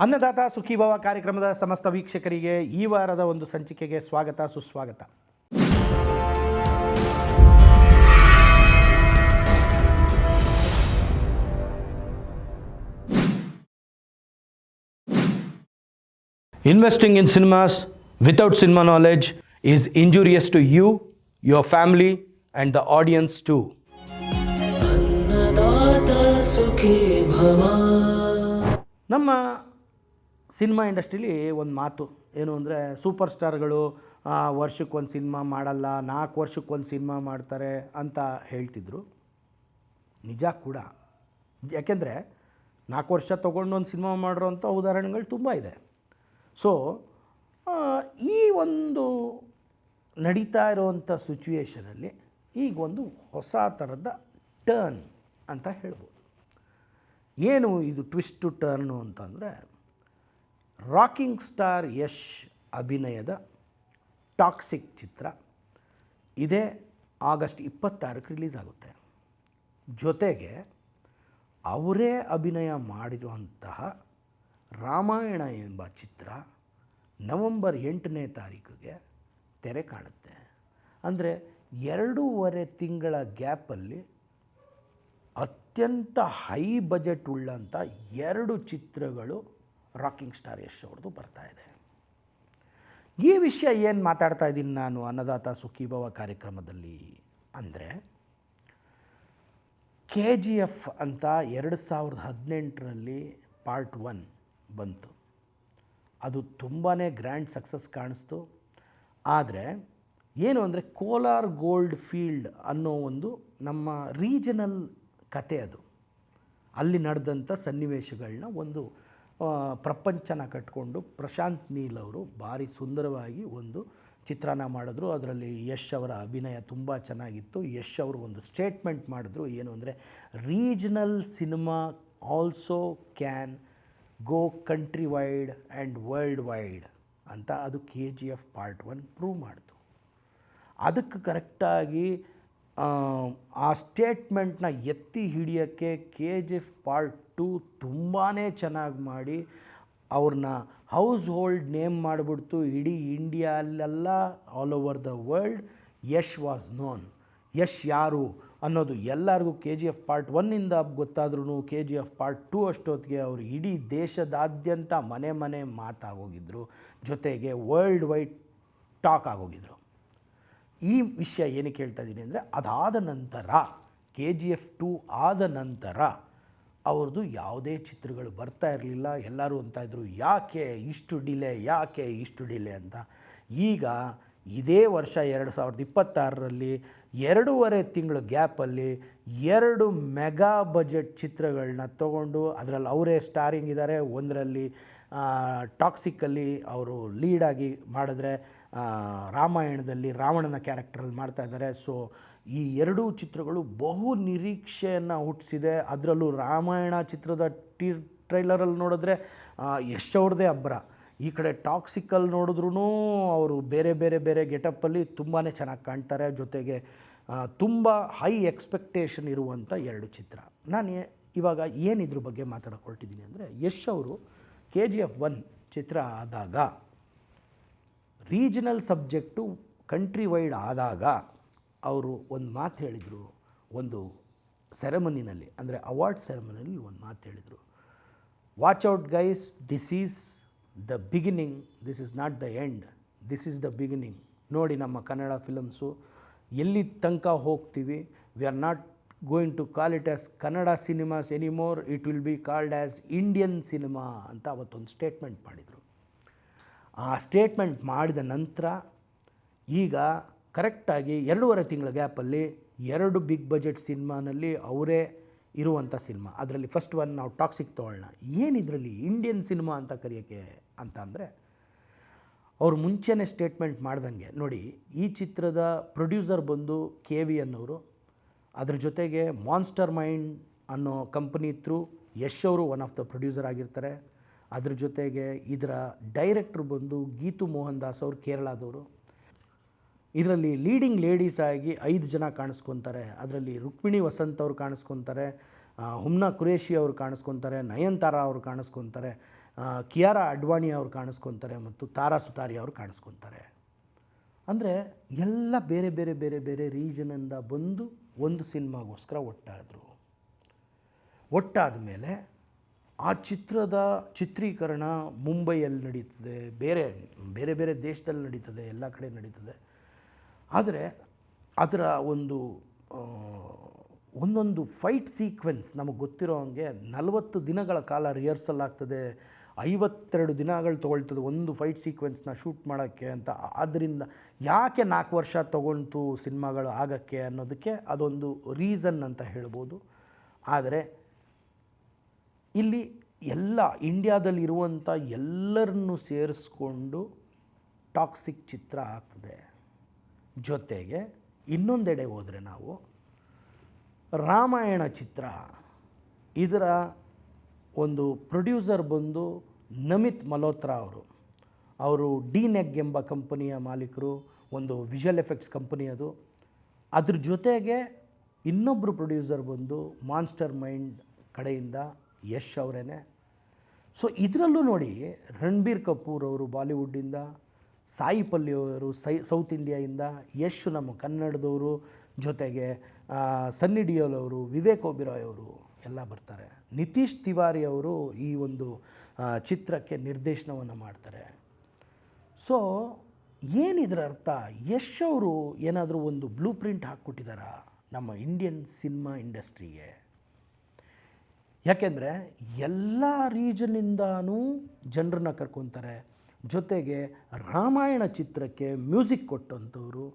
ಅನ್ನದಾತ ಸುಖೀಭವ ಕಾರ್ಯಕ್ರಮದ ಸಮಸ್ತ ವೀಕ್ಷಕರಿಗೆ ಈ ವಾರದ ಒಂದು ಸಂಚಿಕೆಗೆ ಸ್ವಾಗತ ಸುಸ್ವಾಗತ. Investing in cinemas without cinema knowledge is injurious to you, your family and the audience too. ನಮ್ಮ ಸಿನಿಮಾ ಇಂಡಸ್ಟ್ರೀಲಿ ಒಂದು ಮಾತು ಏನು ಅಂದರೆ ಸೂಪರ್ ಸ್ಟಾರ್ಗಳು ವರ್ಷಕ್ಕೊಂದು ಸಿನಿಮಾ ಮಾಡಲ್ಲ, 4 ವರ್ಷಕ್ಕೊಂದು ಸಿನಿಮಾ ಮಾಡ್ತಾರೆ ಅಂತ ಹೇಳ್ತಿದ್ರು. ನಿಜ ಕೂಡ. ಯಾಕೆಂದರೆ 4 ವರ್ಷ ತೊಗೊಂಡು ಒಂದು ಸಿನಿಮಾ ಮಾಡಿರೋಂಥ ಉದಾಹರಣೆಗಳು ತುಂಬ ಇದೆ. ಸೊ ಈ ಒಂದು ನಡೀತಾ ಇರೋವಂಥ ಸಿಚುವೇಷನಲ್ಲಿ ಈಗ ಒಂದು ಹೊಸ ಥರದ ಟರ್ನ್ ಅಂತ ಹೇಳ್ಬೋದು. ಏನು ಇದು ಟ್ವಿಸ್ಟ್ ಟು ಟರ್ನು ಅಂತಂದರೆ, ರಾಕಿಂಗ್ ಸ್ಟಾರ್ ಯಶ್ ಅಭಿನಯದ ಟಾಕ್ಸಿಕ್ ಚಿತ್ರ ಇದೇ ಆಗಸ್ಟ್ 26ಕ್ಕೆ ರಿಲೀಸ್ ಆಗುತ್ತೆ. ಜೊತೆಗೆ ಅವರೇ ಅಭಿನಯ ಮಾಡಿರುವಂತಹ ರಾಮಾಯಣ ಎಂಬ ಚಿತ್ರ ನವೆಂಬರ್ 8ನೇ ತಾರೀಕಿಗೆ ತೆರೆ ಕಾಣುತ್ತೆ. ಅಂದರೆ 2.5 ತಿಂಗಳ ಗ್ಯಾಪಲ್ಲಿ ಅತ್ಯಂತ ಹೈ ಬಜೆಟ್ ಉಳ್ಳಂಥ 2 ಚಿತ್ರಗಳು ರಾಕಿಂಗ್ ಸ್ಟಾರ್ ಯಶ್ ಅವ್ರದ್ದು ಬರ್ತಾಯಿದೆ. ಈ ವಿಷಯ ಏನು ಮಾತಾಡ್ತಾ ಇದ್ದೀನಿ ನಾನು ಅನ್ನದಾತ ಸುಖೀಭವ ಕಾರ್ಯಕ್ರಮದಲ್ಲಿ ಅಂದರೆ, KGF ಅಂತ 2018ರಲ್ಲಿ ಪಾರ್ಟ್ 1 ಬಂತು. ಅದು ತುಂಬಾ ಗ್ರ್ಯಾಂಡ್ ಸಕ್ಸಸ್ ಕಾಣಿಸ್ತು. ಆದರೆ ಏನು ಅಂದರೆ, ಕೋಲಾರ್ ಗೋಲ್ಡ್ ಫೀಲ್ಡ್ ಅನ್ನೋ ಒಂದು ನಮ್ಮ ರೀಜನಲ್ ಕತೆ, ಅದು ಅಲ್ಲಿ ನಡೆದಂಥ ಸನ್ನಿವೇಶಗಳನ್ನ ಒಂದು ಪ್ರಪಂಚನ ಕಟ್ಕೊಂಡು ಪ್ರಶಾಂತ್ ನೀಲ್ ಅವರು ಭಾರಿ ಸುಂದರವಾಗಿ ಒಂದು ಚಿತ್ರಣ ಮಾಡಿದ್ರು. ಅದರಲ್ಲಿ ಯಶ್ ಅವರ ಅಭಿನಯ ತುಂಬ ಚೆನ್ನಾಗಿತ್ತು. ಯಶ್ ಅವರು ಒಂದು ಸ್ಟೇಟ್ಮೆಂಟ್ ಮಾಡಿದ್ರು, ಏನು ಅಂದರೆ regional cinema also can go country wide and world wide ಅಂತ. ಅದು KGF ಪಾರ್ಟ್ 1 ಪ್ರೂವ್ ಮಾಡ್ತು. ಅದಕ್ಕೆ ಕರೆಕ್ಟಾಗಿ ಆ ಸ್ಟೇಟ್ಮೆಂಟ್ನ ಎತ್ತಿ ಹಿಡಿಯೋಕ್ಕೆ KGF ಪಾರ್ಟ್ 2 ತುಂಬಾ ಚೆನ್ನಾಗಿ ಮಾಡಿ ಅವ್ರನ್ನ ಹೌಸ್ ಹೋಲ್ಡ್ ನೇಮ್ ಮಾಡಿಬಿಡ್ತು. ಇಡೀ ಇಂಡಿಯಾಲೆಲ್ಲ all over the world Yash was known. Yash ಯಾರು ಅನ್ನೋದು ಎಲ್ಲರಿಗೂ KGF ಪಾರ್ಟ್ 1ಇಂದ ಗೊತ್ತಾದ್ರೂ KGF ಪಾರ್ಟ್ 2 ಅಷ್ಟೊತ್ತಿಗೆ ಅವರು ಇಡೀ ದೇಶದಾದ್ಯಂತ ಮನೆ ಮನೆ ಮಾತಾಗೋಗಿದ್ರು. ಜೊತೆಗೆ ವರ್ಲ್ಡ್ ವೈಡ್ ಟಾಕ್ ಆಗೋಗಿದ್ರು. ಈ ವಿಷಯ ಏನಕ್ಕೆ ಹೇಳ್ತಾ ಇದ್ದೀನಿ ಅಂದರೆ, ಅದಾದ ನಂತರ KGF 2 ಆದ ನಂತರ ಅವ್ರದ್ದು ಯಾವುದೇ ಚಿತ್ರಗಳು ಬರ್ತಾ ಇರಲಿಲ್ಲ. ಎಲ್ಲರೂ ಅಂತಾಯಿದ್ರು, ಯಾಕೆ ಇಷ್ಟು ಡಿಲೇ ಅಂತ. ಈಗ ಇದೇ ವರ್ಷ 2026ರಲ್ಲಿ 2.5 ತಿಂಗಳು ಗ್ಯಾಪಲ್ಲಿ 2 ಮೆಗಾ ಬಜೆಟ್ ಚಿತ್ರಗಳನ್ನ ತೊಗೊಂಡು, ಅದರಲ್ಲಿ ಅವರೇ ಸ್ಟಾರಿಂಗ್ ಇದ್ದಾರೆ. ಒಂದರಲ್ಲಿ ಟಾಕ್ಸಿಕ್ಕಲ್ಲಿ ಅವರು ಲೀಡಾಗಿ ಮಾಡಿದ್ರೆ, ರಾಮಾಯಣದಲ್ಲಿ ರಾವಣನ ಕ್ಯಾರೆಕ್ಟರಲ್ಲಿ ಮಾಡ್ತಾಯಿದ್ದಾರೆ. ಸೊ ಈ 2 ಚಿತ್ರಗಳು ಬಹು ನಿರೀಕ್ಷೆಯನ್ನು ಹುಟ್ಟಿಸಿದೆ. ಅದರಲ್ಲೂ ರಾಮಾಯಣ ಚಿತ್ರದ ಟ್ರೈಲರಲ್ಲಿ ನೋಡಿದ್ರೆ ಯಶ್ ಅವ್ರದ್ದೇ ಅಬ್ಬರ. ಈ ಕಡೆ ಟಾಕ್ಸಿಕಲ್ಲಿ ನೋಡಿದ್ರೂ ಅವರು ಬೇರೆ ಗೆಟಪ್ಪಲ್ಲಿ ತುಂಬಾ ಚೆನ್ನಾಗಿ ಕಾಣ್ತಾರೆ. ಜೊತೆಗೆ ತುಂಬ ಹೈ ಎಕ್ಸ್ಪೆಕ್ಟೇಷನ್ ಇರುವಂಥ 2 ಚಿತ್ರ. ನಾನು ಇವಾಗ ಏನಿದ್ರ ಬಗ್ಗೆ ಮಾತಾಡೋಕೆ ಹೊರಟಿದ್ದೀನಿ ಅಂದರೆ, ಯಶ್ ಅವರು KGF 1 ಚಿತ್ರ ಆದಾಗ, ರೀಜನಲ್ ಸಬ್ಜೆಕ್ಟು ಕಂಟ್ರಿ ವೈಡ್ ಆದಾಗ ಅವರು ಒಂದು ಮಾತು ಹೇಳಿದರು. ಒಂದು ಸೆರೆಮನಿನಲ್ಲಿ, ಅಂದರೆ ಅವಾರ್ಡ್ ಸೆರೆಮನಿಯಲ್ಲಿ ಒಂದು ಮಾತು ಹೇಳಿದರು, watch out guys, this is the beginning, this is not the end, this is the beginning. ನೋಡಿ ನಮ್ಮ ಕನ್ನಡ ಫಿಲಮ್ಸು ಎಲ್ಲಿ ತನಕ ಹೋಗ್ತೀವಿ, we are not going to call it as Kannada cinemas anymore, it will be called as Indian cinema ಅಂತ ಅವತ್ತೊಂದು statement ಮಾಡಿದರು. ಆ statement ಮಾಡಿದ ನಂತರ ಈಗ ಕರೆಕ್ಟಾಗಿ 2.5 ತಿಂಗಳ ಗ್ಯಾಪಲ್ಲಿ 2 ಬಿಗ್ ಬಜೆಟ್ ಸಿನಿಮಾನಲ್ಲಿ ಅವರೇ ಇರುವಂಥ ಸಿನಿಮಾ. ಅದರಲ್ಲಿ ಫಸ್ಟ್ ಒನ್ ನಾವು ಟಾಕ್ಸಿಕ್ ತೊಗೊಳ್ಳೋಣ. ಏನಿದ್ರಲ್ಲಿ ಇಂಡಿಯನ್ ಸಿನಿಮಾ ಅಂತ ಕರೆಯೋಕ್ಕೆ ಅಂತ ಅಂದರೆ, ಅವರು ಮುಂಚೆನೇ ಸ್ಟೇಟ್ಮೆಂಟ್ ಮಾಡ್ದಂಗೆ ನೋಡಿ, ಈ ಚಿತ್ರದ ಪ್ರೊಡ್ಯೂಸರ್ ಬಂದು KVN ಅವರು. ಅದ್ರ ಜೊತೆಗೆ ಮಾನ್ಸ್ಟರ್ ಮೈಂಡ್ ಅನ್ನೋ ಕಂಪನಿ ಥ್ರೂ ಯಶ್ ಅವರು ಒನ್ ಆಫ್ ದ ಪ್ರೊಡ್ಯೂಸರ್ ಆಗಿರ್ತಾರೆ. ಅದ್ರ ಜೊತೆಗೆ ಇದರ ಡೈರೆಕ್ಟ್ರು ಬಂದು ಗೀತು ಮೋಹನ್ ದಾಸ್ ಅವರು, ಕೇರಳದವರು. ಇದರಲ್ಲಿ ಲೀಡಿಂಗ್ ಲೇಡೀಸ್ ಆಗಿ 5 ಜನ ಕಾಣಿಸ್ಕೊತಾರೆ. ಅದರಲ್ಲಿ ರುಕ್ಮಿಣಿ ವಸಂತ್ ಅವರು ಕಾಣಿಸ್ಕೊತಾರೆ, ಹುಮ್ನಾ ಕುರೇಶಿ ಅವರು ಕಾಣಿಸ್ಕೊತಾರೆ, ನಯನತಾರಾ ಅವರು ಕಾಣಿಸ್ಕೊತಾರೆ, ಕಿಯಾರಾ ಅಡ್ವಾಣಿ ಅವರು ಕಾಣಿಸ್ಕೊತಾರೆ ಮತ್ತು ತಾರಾ ಸುತಾರಿ ಅವರು ಕಾಣಿಸ್ಕೊತಾರೆ. ಅಂದರೆ ಎಲ್ಲ ಬೇರೆ ಬೇರೆ ಬೇರೆ ಬೇರೆ ರೀಜನಿಂದ ಬಂದು ಒಂದು ಸಿನಿಮಾಗೋಸ್ಕರ ಒಟ್ಟಾದ ಮೇಲೆ ಆ ಚಿತ್ರದ ಚಿತ್ರೀಕರಣ ಮುಂಬೈಯಲ್ಲಿ ನಡೀತದೆ, ಬೇರೆ ಬೇರೆ ಬೇರೆ ದೇಶದಲ್ಲಿ ನಡೀತದೆ, ಎಲ್ಲ ಕಡೆ ನಡೀತದೆ. ಆದರೆ ಅದರ ಒಂದೊಂದು ಫೈಟ್ ಸೀಕ್ವೆನ್ಸ್ ನಮಗೆ ಗೊತ್ತಿರೋ ಹಂಗೆ 40 ದಿನಗಳ ಕಾಲ ರಿಹರ್ಸಲ್ ಆಗ್ತದೆ, 52 ದಿನಗಳು ತೊಗೊಳ್ತದೆ ಒಂದು ಫೈಟ್ ಸೀಕ್ವೆನ್ಸ್ನ ಶೂಟ್ ಮಾಡೋಕ್ಕೆ ಅಂತ. ಆದ್ದರಿಂದ ಯಾಕೆ 4 ವರ್ಷ ತೊಗೊಳ್ತು ಸಿನಿಮಾಗಳು ಆಗೋಕ್ಕೆ ಅನ್ನೋದಕ್ಕೆ ಅದೊಂದು ರೀಸನ್ ಅಂತ ಹೇಳ್ಬೋದು. ಆದರೆ ಇಲ್ಲಿ ಎಲ್ಲ ಇಂಡಿಯಾದಲ್ಲಿರುವಂಥ ಎಲ್ಲರನ್ನೂ ಸೇರಿಸ್ಕೊಂಡು ಟಾಕ್ಸಿಕ್ ಚಿತ್ರ ಆಗ್ತದೆ. ಜೊತೆಗೆ ಇನ್ನೊಂದೆಡೆ ಹೋದರೆ ನಾವು ರಾಮಾಯಣ ಚಿತ್ರ, ಇದರ ಒಂದು ಪ್ರೊಡ್ಯೂಸರ್ ಬಂದು ನಮಿತ್ ಮಲ್ಹೋತ್ರಾ ಅವರು ಡಿ-ನೆಗ್ ಎಂಬ ಕಂಪನಿಯ ಮಾಲೀಕರು, ಒಂದು ವಿಜುವಲ್ ಎಫೆಕ್ಟ್ಸ್ ಕಂಪನಿ ಅದು. ಅದ್ರ ಜೊತೆಗೆ ಇನ್ನೊಬ್ಬರು ಪ್ರೊಡ್ಯೂಸರ್ ಬಂದು ಮಾನ್ಸ್ಟರ್ ಮೈಂಡ್ ಕಡೆಯಿಂದ ಯಶ್ ಅವರೇ. ಸೊ ಇದರಲ್ಲೂ ನೋಡಿ, ರಣಬೀರ್ ಕಪೂರ್ ಅವರು ಬಾಲಿವುಡ್ಡಿಂದ, ಸಾಯಿ ಪಲ್ಲಿ ಅವರು ಸೌತ್ ಇಂಡಿಯಾಯಿಂದ, ಯಶ್ ನಮ್ಮ ಕನ್ನಡದವರು, ಜೊತೆಗೆ ಸನ್ನಿ ಡಿಯೋಲ್ ಅವರು, ವಿವೇಕ್ ಒಬಿರಾಯ್ ಅವರು ಎಲ್ಲ ಬರ್ತಾರೆ. ನಿತೀಶ್ ತಿವಾರಿ ಅವರು ಈ ಒಂದು ಚಿತ್ರಕ್ಕೆ ನಿರ್ದೇಶನವನ್ನು ಮಾಡ್ತಾರೆ. ಸೊ ಏನಿದ್ರ ಅರ್ಥ? ಯಶ್ ಅವರು ಏನಾದರೂ ಒಂದು ಬ್ಲೂ ಪ್ರಿಂಟ್ ಹಾಕ್ಕೊಟ್ಟಿದ್ದಾರಾ ನಮ್ಮ ಇಂಡಿಯನ್ ಸಿನಿಮಾ ಇಂಡಸ್ಟ್ರಿಗೆ? ಯಾಕೆಂದರೆ ಎಲ್ಲ ರೀಜನ್ನಿಂದನೂ ಜನರನ್ನ ಕರ್ಕೊತಾರೆ. ಜೊತೆಗೆ ರಾಮಾಯಣ ಚಿತ್ರಕ್ಕೆ ಮ್ಯೂಸಿಕ್ ಕೊಟ್ಟಂಥವರು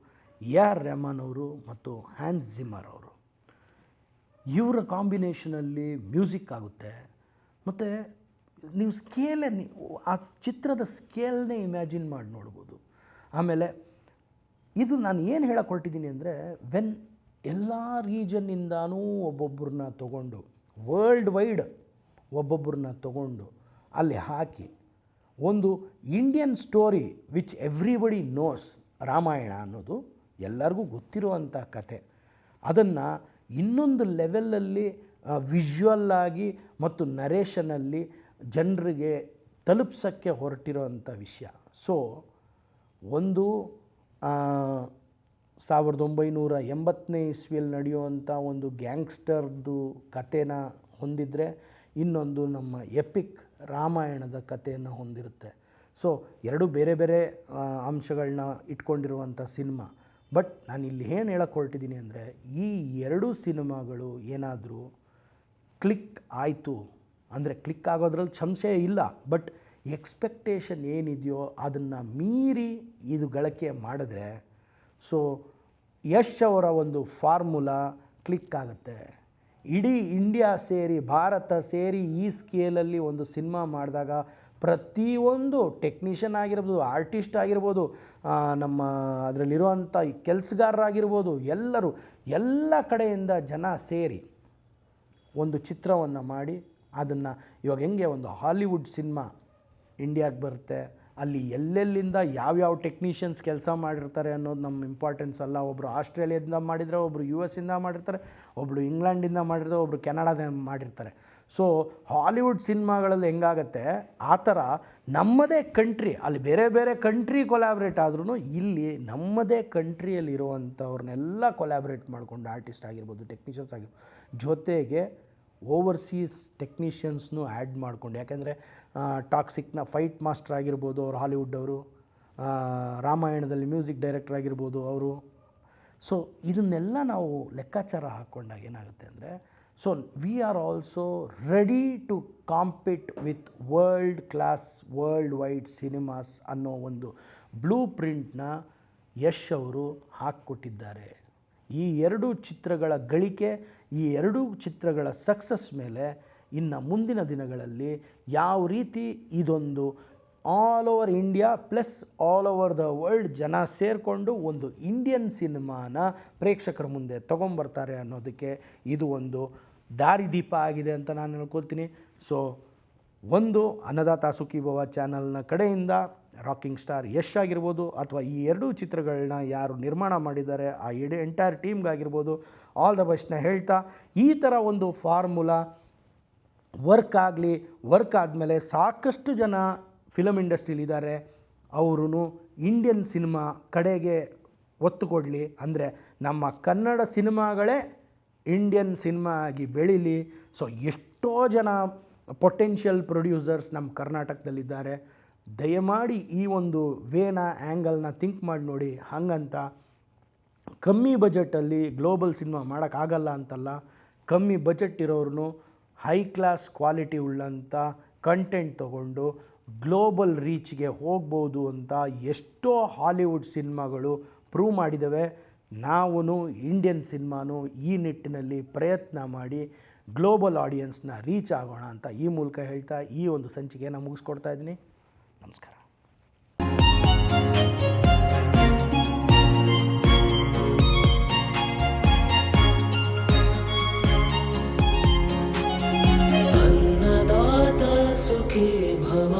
AR ರೆಹಮಾನ್ ಅವರು ಮತ್ತು ಹ್ಯಾನ್ಸ್ ಜಿಮ್ಮರ್ ಅವರು. ಇವರ ಕಾಂಬಿನೇಷನಲ್ಲಿ ಮ್ಯೂಸಿಕ್ ಆಗುತ್ತೆ. ಮತ್ತು ನೀವು ಆ ಚಿತ್ರದ ಸ್ಕೇಲ್ನೇ ಇಮ್ಯಾಜಿನ್ ಮಾಡಿ ನೋಡ್ಬೋದು. ಆಮೇಲೆ ಇದು ನಾನು ಏನು ಹೇಳಕ್ಕೆ ಹೊರಟಿದ್ದೀನಿ ಅಂದರೆ, ಎಲ್ಲ ರೀಜನ್ನಿಂದನೂ ಒಬ್ಬೊಬ್ಬರನ್ನ ತೊಗೊಂಡು, ವರ್ಲ್ಡ್ ವೈಡ್ ಒಬ್ಬೊಬ್ಬರನ್ನ ತೊಗೊಂಡು ಅಲ್ಲಿ ಹಾಕಿ ಒಂದು Indian story which everybody knows, Ramayana ಅನ್ನೋದು ಎಲ್ಲರಿಗೂ ಗೊತ್ತಿರುವಂಥ ಕತೆ, ಅದನ್ನು ಇನ್ನೊಂದು ಲೆವೆಲಲ್ಲಿ ವಿಜುವಲ್ಲಾಗಿ ಮತ್ತು ನರೇಷನಲ್ಲಿ ಜನರಿಗೆ ತಲುಪ್ಸೋಕ್ಕೆ ಹೊರಟಿರೋವಂಥ ವಿಷಯ. ಸೊ ಒಂದು 1980ನೇ ಇಸ್ವಿಯಲ್ಲಿ ನಡೆಯುವಂಥ ಒಂದು ಗ್ಯಾಂಗ್ಸ್ಟರ್ದು ಕಥೆನ ಹೊಂದಿದರೆ, ಇನ್ನೊಂದು ನಮ್ಮ ಎಪಿಕ್ ರಾಮಾಯಣದ ಕಥೆಯನ್ನು ಹೊಂದಿರುತ್ತೆ. ಸೊ ಎರಡು ಬೇರೆ ಬೇರೆ ಅಂಶಗಳನ್ನ ಇಟ್ಕೊಂಡಿರುವಂಥ ಸಿನಿಮಾ. ಬಟ್ ನಾನು ಇಲ್ಲಿ ಏನು ಹೇಳಕ್ಕೆ ಹೊರಟಿದ್ದೀನಿ ಅಂದರೆ, ಈ ಎರಡೂ ಸಿನಿಮಾಗಳು ಏನಾದರೂ ಕ್ಲಿಕ್ ಆಯಿತು ಅಂದರೆ, ಕ್ಲಿಕ್ ಆಗೋದ್ರಲ್ಲಿ ಸಂಶಯ ಇಲ್ಲ, ಬಟ್ ಎಕ್ಸ್ಪೆಕ್ಟೇಷನ್ ಏನಿದೆಯೋ ಅದನ್ನು ಮೀರಿ ಇದು ಗಳಿಕೆ ಮಾಡಿದ್ರೆ, ಸೊ ಯಶ್ ಅವರ ಒಂದು ಫಾರ್ಮುಲಾ ಕ್ಲಿಕ್ ಆಗುತ್ತೆ. ಇಡೀ ಇಂಡಿಯಾ ಸೇರಿ, ಭಾರತ ಸೇರಿ ಈ ಸ್ಕೇಲಲ್ಲಿ ಒಂದು ಸಿನಿಮಾ ಮಾಡಿದಾಗ ಪ್ರತಿಯೊಂದು ಟೆಕ್ನಿಷಿಯನ್ ಆಗಿರ್ಬೋದು, ಆರ್ಟಿಸ್ಟ್ ಆಗಿರ್ಬೋದು, ನಮ್ಮ ಅದರಲ್ಲಿರುವಂಥ ಕೆಲಸಗಾರರಾಗಿರ್ಬೋದು, ಎಲ್ಲರೂ ಎಲ್ಲ ಕಡೆಯಿಂದ ಜನ ಸೇರಿ ಒಂದು ಚಿತ್ರವನ್ನು ಮಾಡಿ ಅದನ್ನು, ಇವಾಗ ಹೆಂಗೆ ಒಂದು ಹಾಲಿವುಡ್ ಸಿನಿಮಾ ಇಂಡಿಯಾಗೆ ಬರುತ್ತೆ, ಅಲ್ಲಿ ಎಲ್ಲೆಲ್ಲಿಂದ ಯಾವ್ಯಾವ ಟೆಕ್ನಿಷಿಯನ್ಸ್ ಕೆಲಸ ಮಾಡಿರ್ತಾರೆ ಅನ್ನೋದು ನಮ್ಮ ಇಂಪಾರ್ಟೆನ್ಸ್ ಅಲ್ಲ. ಒಬ್ಬರು ಆಸ್ಟ್ರೇಲಿಯಾದಿಂದ ಮಾಡಿದರೆ, ಒಬ್ಬರು US ಇಂದ ಮಾಡಿರ್ತಾರೆ, ಒಬ್ಬರು ಇಂಗ್ಲೆಂಡಿಂದ ಮಾಡಿರ್ತಾರೆ, ಒಬ್ಬರು ಕೆನಡಾದಿಂದ ಮಾಡಿರ್ತಾರೆ. ಸೊ ಹಾಲಿವುಡ್ ಸಿನಿಮಾಗಳಲ್ಲಿ ಹೆಂಗಾಗತ್ತೆ, ಆ ಥರ ನಮ್ಮದೇ ಕಂಟ್ರಿ, ಅಲ್ಲಿ ಬೇರೆ ಬೇರೆ ಕಂಟ್ರಿ ಕೊಲ್ಯಾಬ್ರೇಟ್ ಆದ್ರೂ ಇಲ್ಲಿ ನಮ್ಮದೇ ಕಂಟ್ರಿಯಲ್ಲಿರುವಂಥವ್ರನ್ನೆಲ್ಲ ಕೊಲ್ಯಾಬ್ರೇಟ್ ಮಾಡಿಕೊಂಡು, ಆರ್ಟಿಸ್ಟ್ ಆಗಿರ್ಬೋದು, ಟೆಕ್ನಿಷಿಯನ್ಸ್ ಆಗಿರ್ಬೋದು, ಜೊತೆಗೆ ಓವರ್ಸೀಸ್ ಟೆಕ್ನಿಷಿಯನ್ಸ್ನೂ ಆ್ಯಡ್ ಮಾಡಿಕೊಂಡು. ಯಾಕೆಂದರೆ ಟಾಕ್ಸಿಕ್ನ ಫೈಟ್ ಮಾಸ್ಟರ್ ಆಗಿರ್ಬೋದು ಅವರು ಹಾಲಿವುಡ್ ಅವರು, ರಾಮಾಯಣದಲ್ಲಿ ಮ್ಯೂಸಿಕ್ ಡೈರೆಕ್ಟರ್ ಆಗಿರ್ಬೋದು ಅವರು. ಸೊ ಇದನ್ನೆಲ್ಲ ನಾವು ಲೆಕ್ಕಾಚಾರ ಹಾಕ್ಕೊಂಡಾಗ ಏನಾಗುತ್ತೆ ಅಂದರೆ, so we are also ready to compete with world class, worldwide ವೈಡ್ ಸಿನಿಮಾಸ್ ಅನ್ನೋ ಒಂದು ಬ್ಲೂ ಪ್ರಿಂಟ್ನ ಯಶ್ ಅವರು ಹಾಕ್ಕೊಟ್ಟಿದ್ದಾರೆ. ಈ ಎರಡೂ ಚಿತ್ರಗಳ ಗಳಿಕೆ, ಈ ಎರಡೂ ಚಿತ್ರಗಳ ಸಕ್ಸಸ್ ಮೇಲೆ ಇನ್ನು ಮುಂದಿನ ದಿನಗಳಲ್ಲಿ ಯಾವ ರೀತಿ ಇದೊಂದು all over India plus all over the world ಜನ ಸೇರಿಕೊಂಡು ಒಂದು ಇಂಡಿಯನ್ ಸಿನಿಮಾನ ಪ್ರೇಕ್ಷಕರ ಮುಂದೆ ತೊಗೊಂಬರ್ತಾರೆ ಅನ್ನೋದಕ್ಕೆ ಇದು ಒಂದು ದಾರಿದೀಪ ಆಗಿದೆ ಅಂತ ನಾನು ಹೇಳ್ಕೊಳ್ತೀನಿ. ಸೊ ಒಂದು ಅನ್ನದಾತ ಸುಖೀಭವ ಚಾನಲ್ನ ಕಡೆಯಿಂದ ರಾಕಿಂಗ್ ಸ್ಟಾರ್ ಯಶ್ ಆಗಿರ್ಬೋದು, ಅಥವಾ ಈ ಎರಡೂ ಚಿತ್ರಗಳನ್ನ ಯಾರು ನಿರ್ಮಾಣ ಮಾಡಿದ್ದಾರೆ ಆ ಎಂಟೈರ್ ಟೀಮ್ಗಾಗಿರ್ಬೋದು ಆಲ್ ದ ಬೆಸ್ಟ್ನ ಹೇಳ್ತಾ, ಈ ಥರ ಒಂದು ಫಾರ್ಮುಲಾ ವರ್ಕ್ ಆದಮೇಲೆ ಸಾಕಷ್ಟು ಜನ ಫಿಲಮ್ ಇಂಡಸ್ಟ್ರೀಲಿದ್ದಾರೆ. ಅವರು ಇಂಡಿಯನ್ ಸಿನಿಮಾ ಕಡೆಗೆ ಒತ್ತು ಕೊಡಲಿ, ಅಂದರೆ ನಮ್ಮ ಕನ್ನಡ ಸಿನಿಮಾಗಳೇ ಇಂಡಿಯನ್ ಸಿನಿಮಾ ಆಗಿ ಬೆಳೀಲಿ. ಸೊ ಎಷ್ಟೋ ಜನ ಪೊಟೆನ್ಷಿಯಲ್ ಪ್ರೊಡ್ಯೂಸರ್ಸ್ ನಮ್ಮ ಕರ್ನಾಟಕದಲ್ಲಿದ್ದಾರೆ. ದಯಮಾಡಿ ಈ ಒಂದು ವೇನ ಆ್ಯಂಗಲ್ನ ಥಿಂಕ್ ಮಾಡಿ ನೋಡಿ. ಹಾಗಂತ ಕಮ್ಮಿ ಬಜೆಟಲ್ಲಿ ಗ್ಲೋಬಲ್ ಸಿನಿಮಾ ಮಾಡೋಕ್ಕಾಗಲ್ಲ ಅಂತಲ್ಲ. ಕಮ್ಮಿ ಬಜೆಟ್ ಇರೋರು ಹೈ ಕ್ಲಾಸ್ ಕ್ವಾಲಿಟಿ ಉಳ್ಳಂಥ ಕಂಟೆಂಟ್ ತೊಗೊಂಡು ಗ್ಲೋಬಲ್ ರೀಚ್ಗೆ ಹೋಗ್ಬೋದು ಅಂತ ಎಷ್ಟೋ ಹಾಲಿವುಡ್ ಸಿನಿಮಾಗಳು ಪ್ರೂವ್ ಮಾಡಿದ್ದಾವೆ. ನಾವು ಇಂಡಿಯನ್ ಸಿನಿಮಾನು ಈ ನಿಟ್ಟಿನಲ್ಲಿ ಪ್ರಯತ್ನ ಮಾಡಿ ಗ್ಲೋಬಲ್ ಆಡಿಯನ್ಸ್ನ ರೀಚ್ ಆಗೋಣ ಅಂತ ಈ ಮೂಲಕ ಹೇಳ್ತಾ ಈ ಒಂದು ಸಂಚಿಕೆಯನ್ನು ಮುಗಿಸ್ಕೊಡ್ತಾ ಇದ್ದೀನಿ. ನಮಸ್ಕಾರ. अन्नदाता सुखी भव.